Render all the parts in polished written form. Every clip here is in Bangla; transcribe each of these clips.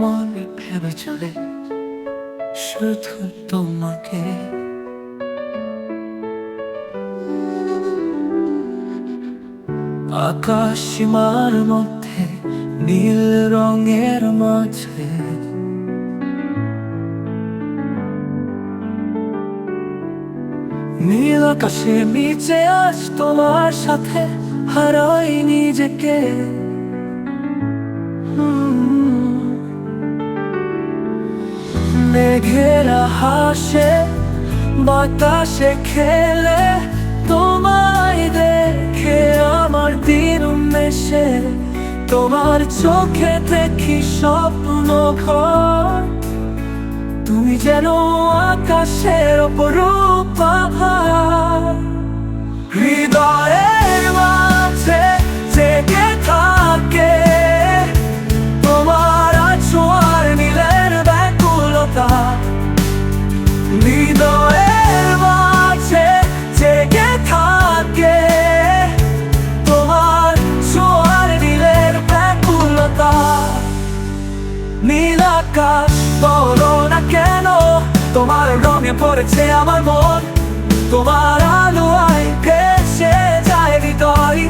মনে ভেবে চলে শুধু তোমাকে। আকাশ সীমার মধ্যে নীল রঙের মাঝে নীল আকাশে নিচে আজ তোমার সাথে হারাই নিজেকে। মেঘেরা হাসে বাতাসে খেলে, তোমায় দেখে আমার দিন উন্মেষে। তোমার চোখে দেখি স্বপ্ন ঘর, তুমি যেন আকাশের অপরূপ পাহাড়। হৃদয়ের মাঝে জেগে থাকে তোমার ছোঁয়ার নীলের ব্যাকুলতা। হৃদয়ের মাঝে জেগে থাকে তোমার ছোঁয়ার নীলের ব্যাকুলতা। নীল আকাশ বলো না কেন তোমার রঙে পড়েছে আমার মন। তোমার আলোয় ভেসে যায় হৃদয়,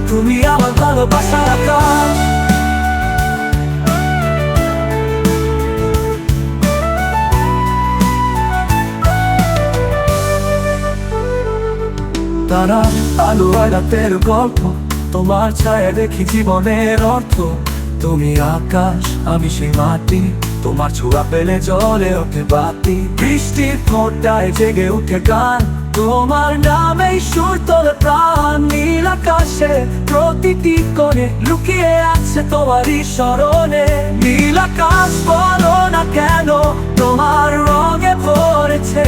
তুমি আমার ভালোবাসার আকাশ। তারা আলো আর রাতের গল্প, তোমার ছায়া দেখি জীবনের অর্থ। তুমি আকাশ আমি সেই মাটি, তোমার ছোঁয়া পেলে জ্বলে ওঠে বাতি। বৃষ্টির ফোঁটায় জেগে উঠে গান, তোমার নামেই সুর তোলে প্রাণ। নীল আকাশে প্রতিটি কোণে লুকিয়ে আছে তোমারই স্মরণে। নীল আকাশ বলো না কেন তোমার রঙে ভরেছে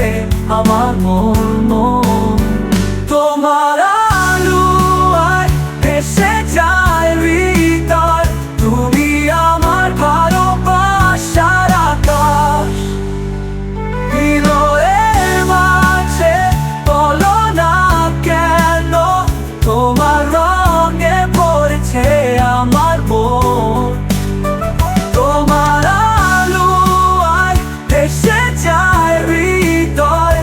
আমার মন। তোমার আলোয় ভেসে যায় হৃদয়, তুমি আমার ভালোবাসার আকাশ। হৃদয়ের মাঝে বলো না কেন তোমার রঙে পড়েছে আমার মন। তোমার আলোয় ভেসে যায় হৃদয়,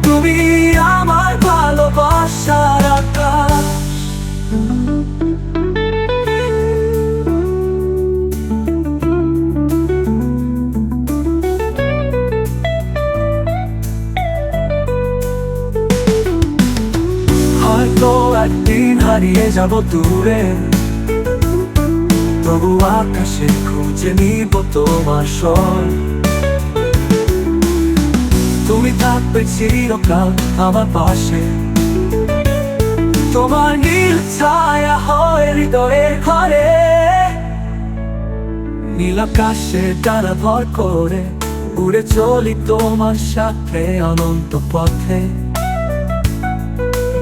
তুমি আমার ভালোবাসার আকাশ। হয়তো একদিন হারিয়ে যাব দূরে, তবু আকাশে খুঁজে নিব তোমার স্বর। তুমি থাকবে চিরকাল আমার পাশে, তোমার নীল ছায়া হয় হৃদয়ের ঘরে। নীল আকাশে ডানা ভর করে উড়ে চলি তোমার সাথে অনন্ত পথে।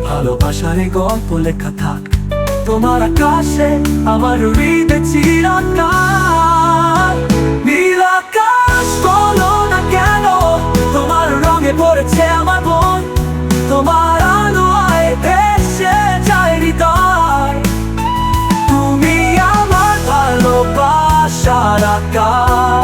ভালোবাসার এই গল্প লেখা থাক তোমার আকাশে, আমার হৃদয় চিরকাল। নীল আকাশ বলো না কেন তোমার রঙে ভরেছে আমার মন। তোমার আলোয় ভেসে যায় হৃদয়, তুমি আমার ভালোবাসার আকাশ।